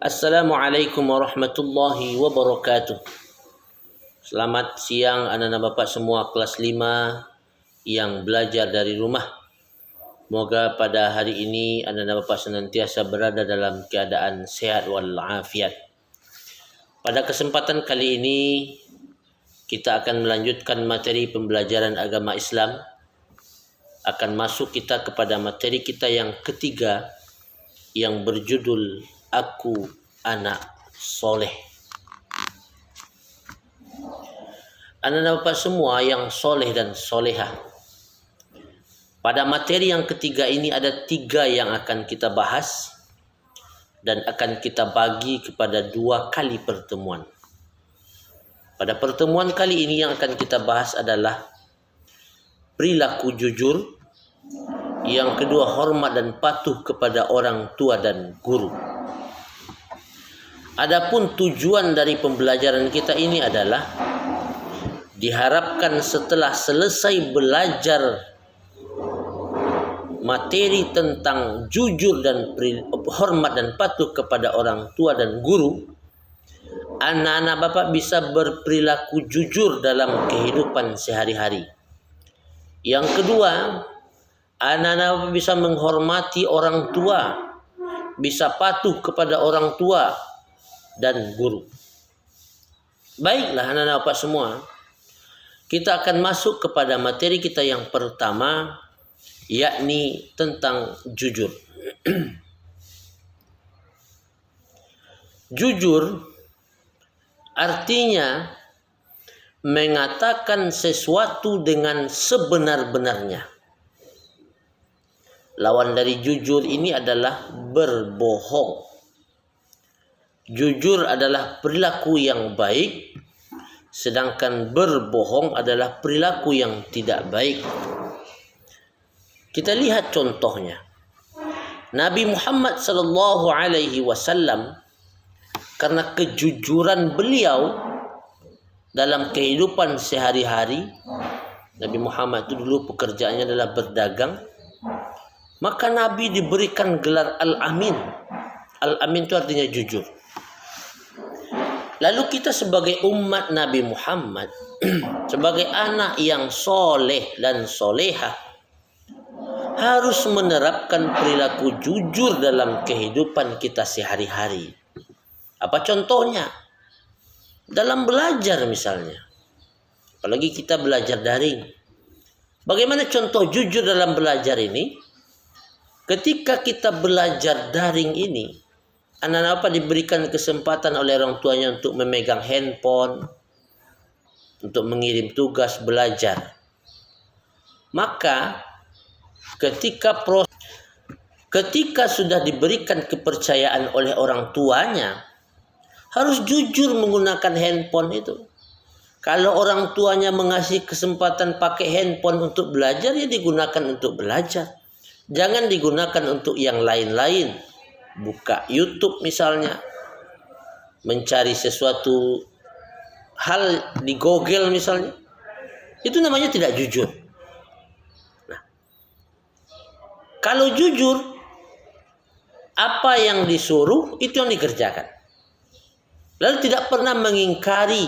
Assalamualaikum warahmatullahi wabarakatuh. Selamat siang anak-anak bapak semua kelas 5 yang belajar dari rumah. Moga pada hari ini anak-anak bapak senantiasa berada dalam keadaan sehat walafiat. Pada kesempatan kali ini kita akan melanjutkan materi pembelajaran agama Islam. Akan masuk kita kepada materi kita yang ketiga yang berjudul Aku Anak Soleh. Anak-anak bapak semua yang soleh dan solehah. Pada materi yang ketiga ini ada 3 yang akan kita bahas dan akan kita bagi kepada 2 kali pertemuan. Pada pertemuan kali ini yang akan kita bahas adalah perilaku jujur. Yang kedua, hormat dan patuh kepada orang tua dan guru. Adapun tujuan dari pembelajaran kita ini adalah diharapkan setelah selesai belajar materi tentang jujur dan hormat dan patuh kepada orang tua dan guru, anak-anak bapak bisa berperilaku jujur dalam kehidupan sehari-hari. Yang kedua, anak-anak bapak bisa menghormati orang tua, bisa patuh kepada orang tua dan guru. Baiklah anak-anak bapak semua, kita akan masuk kepada materi kita yang pertama, yakni tentang jujur. Jujur artinya mengatakan sesuatu dengan sebenar-benarnya. Lawan dari jujur ini adalah berbohong. Jujur adalah perilaku yang baik, sedangkan berbohong adalah perilaku yang tidak baik. Kita lihat contohnya. Nabi Muhammad SAW, karena kejujuran beliau dalam kehidupan sehari-hari, Nabi Muhammad itu dulu pekerjaannya adalah berdagang, maka Nabi diberikan gelar Al-Amin. Al-Amin itu artinya jujur. Lalu kita sebagai umat Nabi Muhammad, sebagai anak yang soleh dan solehah, harus menerapkan perilaku jujur dalam kehidupan kita sehari-hari. Apa contohnya? Dalam belajar misalnya. Apalagi kita belajar daring. Bagaimana contoh jujur dalam belajar ini? Ketika kita belajar daring ini, anak-anak apa diberikan kesempatan oleh orang tuanya untuk memegang handphone, untuk mengirim tugas belajar. Maka ketika sudah diberikan kepercayaan oleh orang tuanya, harus jujur menggunakan handphone itu. Kalau orang tuanya mengasih kesempatan pakai handphone untuk belajar, ya digunakan untuk belajar. Jangan digunakan untuk yang lain-lain. Buka YouTube misalnya, mencari sesuatu hal di Google misalnya, itu namanya tidak jujur. Nah, kalau jujur, apa yang disuruh itu yang dikerjakan. Lalu tidak pernah mengingkari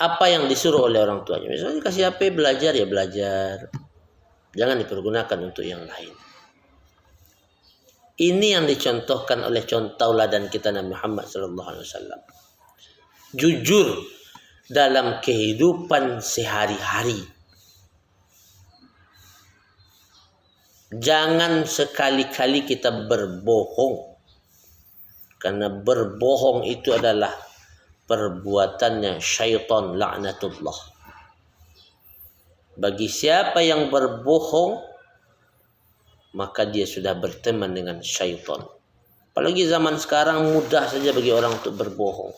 apa yang disuruh oleh orang tuanya. Misalnya kasih HP belajar, ya belajar. Jangan dipergunakan untuk yang lain. Ini yang dicontohkan oleh contoh tauladan kita Nabi Muhammad SAW. Jujur dalam kehidupan sehari-hari. Jangan sekali-kali kita berbohong. Karena berbohong itu adalah perbuatannya syaitan laknatullah. Bagi siapa yang berbohong, maka dia sudah berteman dengan syaitan. Apalagi zaman sekarang mudah saja bagi orang untuk berbohong.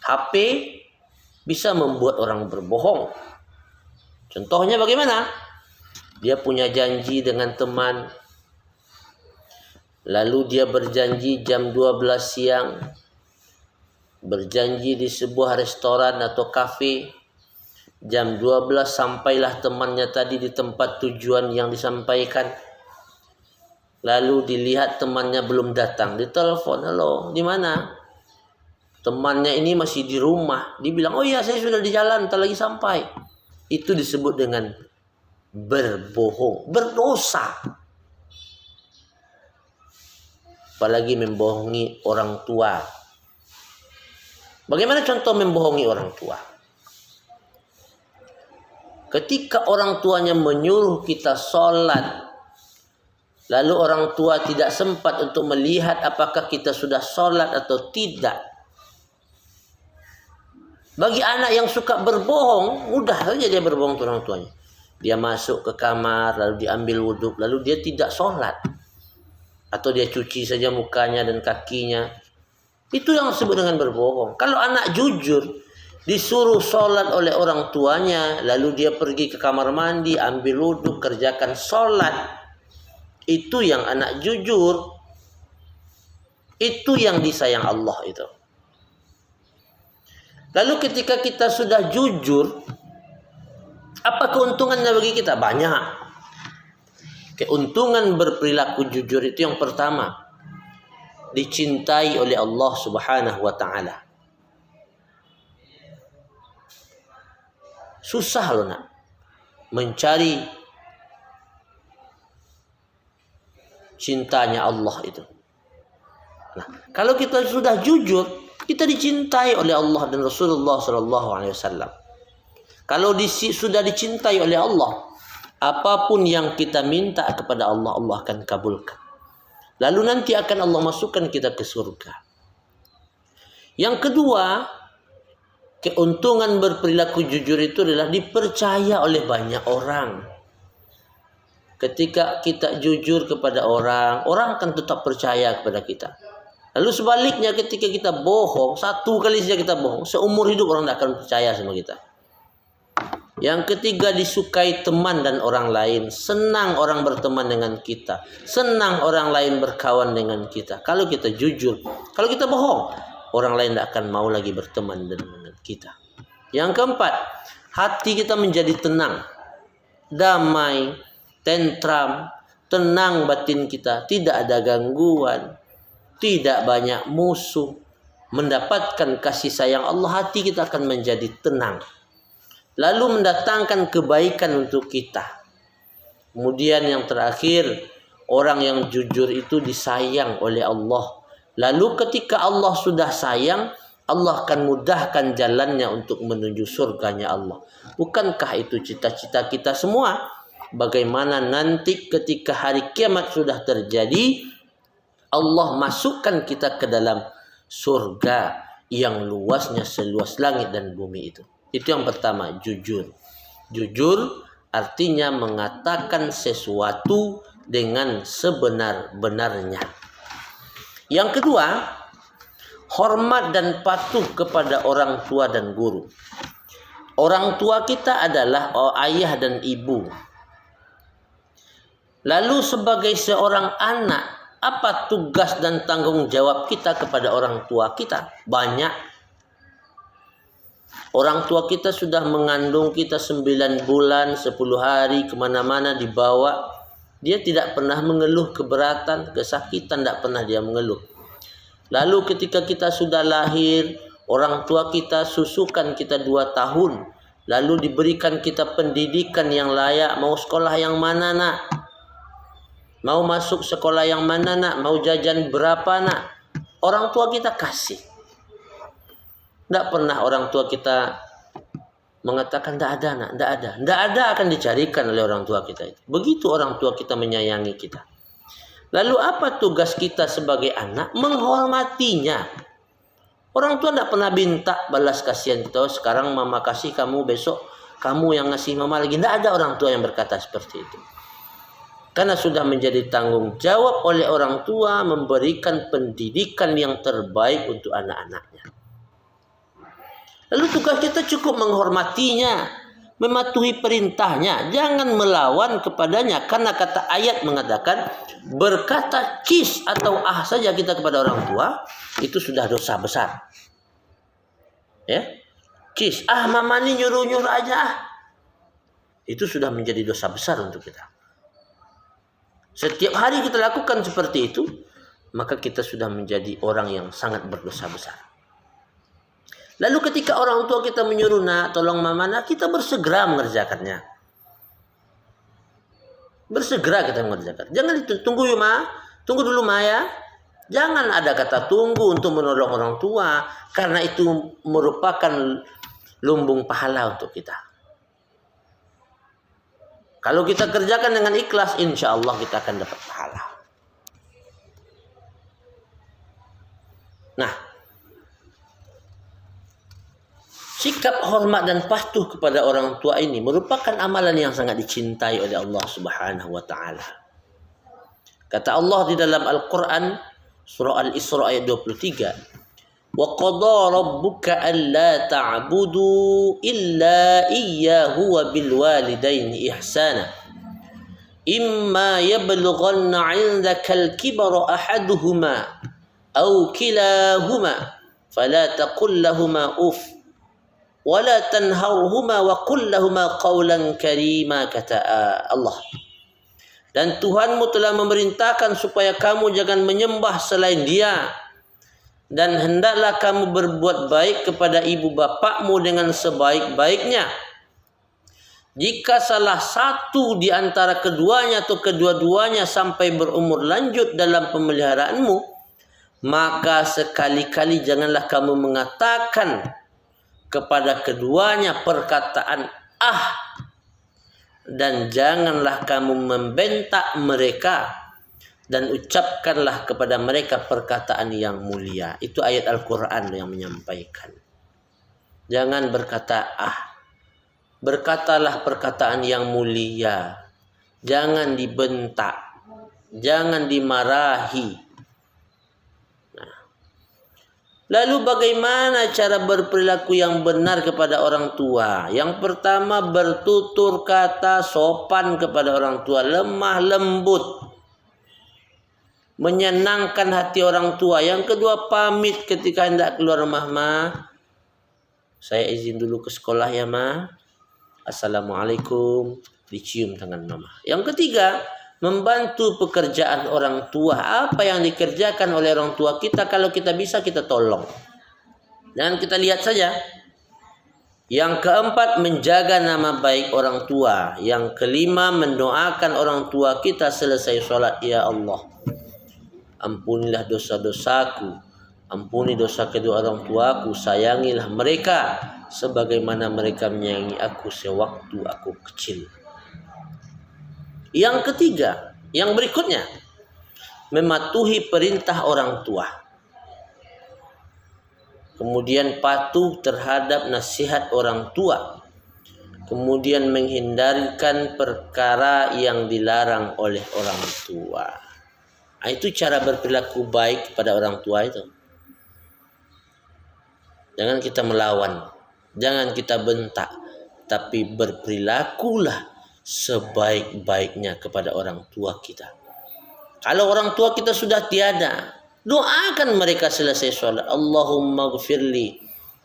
HP bisa membuat orang berbohong. Contohnya bagaimana? Dia punya janji dengan teman, lalu dia berjanji jam 12 siang, berjanji di sebuah restoran atau kafe. Jam 12 sampailah temannya tadi di tempat tujuan yang disampaikan. Lalu dilihat temannya belum datang, ditelepon, halo, di mana? Temannya ini masih di rumah. Dibilang, oh iya saya sudah di jalan, tak lagi sampai. Itu disebut dengan berbohong, berdosa. Apalagi membohongi orang tua. Bagaimana contoh membohongi orang tua? Ketika orang tuanya menyuruh kita sholat, lalu orang tua tidak sempat untuk melihat apakah kita sudah sholat atau tidak. Bagi anak yang suka berbohong, mudah saja dia berbohong ke orang tuanya. Dia masuk ke kamar, lalu diambil wudhu, lalu dia tidak sholat. Atau dia cuci saja mukanya dan kakinya. Itu yang disebut dengan berbohong. Kalau anak jujur, disuruh sholat oleh orang tuanya, lalu dia pergi ke kamar mandi, ambil wudhu, kerjakan sholat. Itu yang anak jujur. Itu yang disayang Allah itu. Lalu ketika kita sudah jujur, apa keuntungannya bagi kita? Banyak. Keuntungan berperilaku jujur itu yang pertama, dicintai oleh Allah Subhanahu wa taala. Susah loh nak mencari cintanya Allah itu. Nah, kalau kita sudah jujur, kita dicintai oleh Allah dan Rasulullah sallallahu alaihi wasallam. Kalau sudah dicintai oleh Allah, apapun yang kita minta kepada Allah, Allah akan kabulkan. Lalu nanti akan Allah masukkan kita ke surga. Yang kedua, keuntungan berperilaku jujur itu adalah dipercaya oleh banyak orang. Ketika kita jujur kepada orang, orang akan tetap percaya kepada kita. Lalu sebaliknya ketika kita bohong, satu kali saja kita bohong, seumur hidup orang tidak akan percaya sama kita. Yang ketiga, disukai teman dan orang lain. Senang orang berteman dengan kita. Senang orang lain berkawan dengan kita. Kalau kita jujur, kalau kita bohong, orang lain tidak akan mau lagi berteman dengan kita. Yang keempat, hati kita menjadi tenang, damai, tentram, tenang batin kita. Tidak ada gangguan, tidak banyak musuh. Mendapatkan kasih sayang Allah, hati kita akan menjadi tenang. Lalu mendatangkan kebaikan untuk kita. Kemudian yang terakhir, orang yang jujur itu disayang oleh Allah. Lalu ketika Allah sudah sayang, Allah akan mudahkan jalannya untuk menuju surganya Allah. Bukankah itu cita-cita kita semua? Bagaimana nanti ketika hari kiamat sudah terjadi, Allah masukkan kita ke dalam surga yang luasnya seluas langit dan bumi itu. Itu yang pertama, jujur. Jujur artinya mengatakan sesuatu dengan sebenar-benarnya. Yang kedua, hormat dan patuh kepada orang tua dan guru. Orang tua kita adalah ayah dan ibu. Lalu sebagai seorang anak, apa tugas dan tanggung jawab kita kepada orang tua kita? Banyak. Orang tua kita sudah mengandung kita 9 bulan, 10 hari, kemana-mana dibawa. Dia tidak pernah mengeluh keberatan, kesakitan, tidak pernah dia mengeluh. Lalu ketika kita sudah lahir, orang tua kita susukan kita 2 tahun. Lalu diberikan kita pendidikan yang layak. Mau sekolah yang mana nak? Mau masuk sekolah yang mana nak? Mau jajan berapa nak? Orang tua kita kasih. Tidak pernah orang tua kita mengatakan tidak ada nak, tidak ada. Tidak ada akan dicarikan oleh orang tua kita. Begitu orang tua kita menyayangi kita. Lalu apa tugas kita sebagai anak? Menghormatinya. Orang tua tidak pernah minta balas kasihan kita. Oh, sekarang mama kasih kamu, besok kamu yang ngasih mama lagi. Tidak ada orang tua yang berkata seperti itu. Karena sudah menjadi tanggung jawab oleh orang tua memberikan pendidikan yang terbaik untuk anak-anaknya. Lalu tugas kita cukup menghormatinya, mematuhi perintahnya, jangan melawan kepadanya. Karena kata ayat mengatakan, berkata kis atau ah saja kita kepada orang tua, itu sudah dosa besar. Ya, kis, ah mama ini nyuruh-nyuruh aja. Itu sudah menjadi dosa besar untuk kita. Setiap hari kita lakukan seperti itu, maka kita sudah menjadi orang yang sangat berdosa besar. Lalu ketika orang tua kita menyuruh, nak tolong mama, nak, kita bersegera mengerjakannya. Bersegera kita mengerjakan. Jangan tunggu ya ma, tunggu dulu ma ya. Jangan ada kata tunggu untuk menolong orang tua, karena itu merupakan lumbung pahala untuk kita. Kalau kita kerjakan dengan ikhlas, insya Allah kita akan dapat pahala. Nah, sikap hormat dan patuh kepada orang tua ini merupakan amalan yang sangat dicintai oleh Allah Subhanahu wa taala. Kata Allah di dalam Al-Qur'an surah Al-Isra ayat 23, "Wa qada rabbuka alla ta'budu illa iyyahu wa bil walidaini ihsana. Imma yablughanna 'indaka al-kibara ahaduhuma aw kilahuma fala taqul lahumā uff wala tanharhuma wa qul lahumā qawlan karīmā," kata Allah. Dan Tuhanmu telah memerintahkan supaya kamu jangan menyembah selain Dia, dan hendaklah kamu berbuat baik kepada ibu bapakmu dengan sebaik-baiknya. Jika salah satu di antara keduanya atau kedua-duanya sampai berumur lanjut dalam pemeliharaanmu, maka sekali-kali janganlah kamu mengatakan kepada keduanya perkataan "ah", dan janganlah kamu membentak mereka, dan ucapkanlah kepada mereka perkataan yang mulia. Itu ayat Al-Quran yang menyampaikan. Jangan berkata "ah", berkatalah perkataan yang mulia. Jangan dibentak, jangan dimarahi. Lalu bagaimana cara berperilaku yang benar kepada orang tua? Yang pertama, bertutur kata sopan kepada orang tua, lemah lembut, menyenangkan hati orang tua. Yang kedua, pamit ketika hendak keluar rumah. Ma, saya izin dulu ke sekolah ya ma. Assalamualaikum. Dicium tangan mama. Yang ketiga, membantu pekerjaan orang tua. Apa yang dikerjakan oleh orang tua kita, kalau kita bisa kita tolong. Dan kita lihat saja. Yang keempat, menjaga nama baik orang tua. Yang kelima, mendoakan orang tua kita selesai sholat. Ya Allah, ampunilah dosa-dosaku, ampuni dosa kedua orang tuaku, sayangilah mereka sebagaimana mereka menyayangi aku sewaktu aku kecil. Yang ketiga, yang berikutnya, mematuhi perintah orang tua. Kemudian patuh terhadap nasihat orang tua. Kemudian menghindarkan perkara yang dilarang oleh orang tua. Nah, itu cara berperilaku baik kepada orang tua itu. Jangan kita melawan, jangan kita bentak, tapi berperilakulah sebaik-baiknya kepada orang tua kita. Kalau orang tua kita sudah tiada, doakan mereka selesai sholat. Allahumma gfirli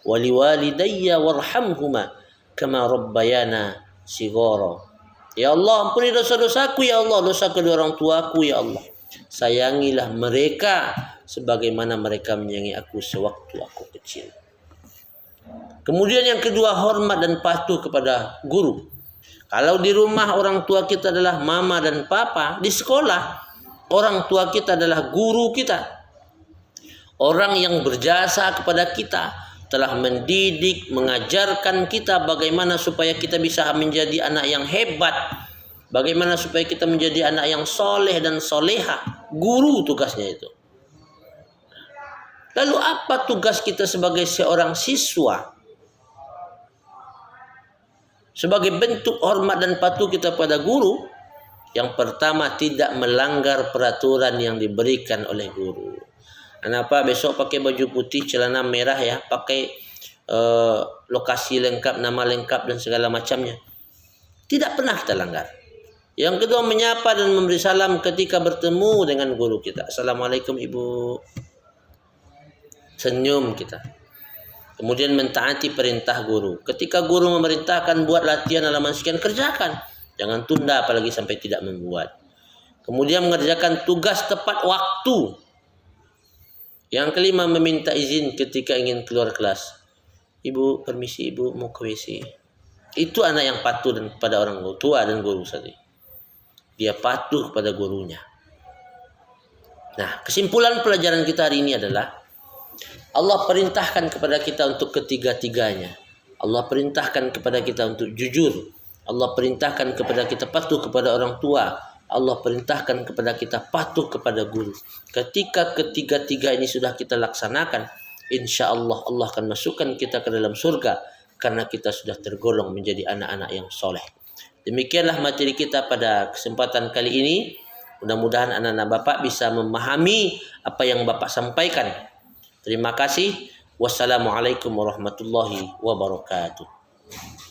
wali walidayya warhamhuma kama rabbayana sighara. Ya Allah, ampuni dosa-dosaku ya Allah, dosa kedua orang tuaku ya Allah. Sayangilah mereka sebagaimana mereka menyayangi aku sewaktu aku kecil. Kemudian yang kedua, hormat dan patuh kepada guru. Kalau di rumah orang tua kita adalah mama dan papa, di sekolah orang tua kita adalah guru kita. Orang yang berjasa kepada kita, telah mendidik, mengajarkan kita bagaimana supaya kita bisa menjadi anak yang hebat, bagaimana supaya kita menjadi anak yang soleh dan soleha. Guru tugasnya itu. Lalu apa tugas kita sebagai seorang siswa? Sebagai bentuk hormat dan patuh kita pada guru, yang pertama, tidak melanggar peraturan yang diberikan oleh guru. Kenapa besok pakai baju putih, celana merah ya, pakai lokasi lengkap, nama lengkap dan segala macamnya. Tidak pernah kita langgar. Yang kedua, menyapa dan memberi salam ketika bertemu dengan guru kita. Assalamualaikum ibu. Senyum kita. Kemudian mentaati perintah guru. Ketika guru memerintahkan buat latihan halaman sekian, kerjakan. Jangan tunda apalagi sampai tidak membuat. Kemudian mengerjakan tugas tepat waktu. Yang kelima, meminta izin ketika ingin keluar kelas. Ibu, permisi ibu, mau ke WC. Itu anak yang patuh pada orang tua dan guru tadi. Dia patuh pada gurunya. Nah, kesimpulan pelajaran kita hari ini adalah Allah perintahkan kepada kita untuk ketiga-tiganya. Allah perintahkan kepada kita untuk jujur. Allah perintahkan kepada kita patuh kepada orang tua. Allah perintahkan kepada kita patuh kepada guru. Ketika ketiga-tiga ini sudah kita laksanakan, insya Allah Allah akan masukkan kita ke dalam surga karena kita sudah tergolong menjadi anak-anak yang soleh. Demikianlah materi kita pada kesempatan kali ini. Mudah-mudahan anak-anak Bapak bisa memahami apa yang Bapak sampaikan. Terima kasih. Wassalamualaikum warahmatullahi wabarakatuh.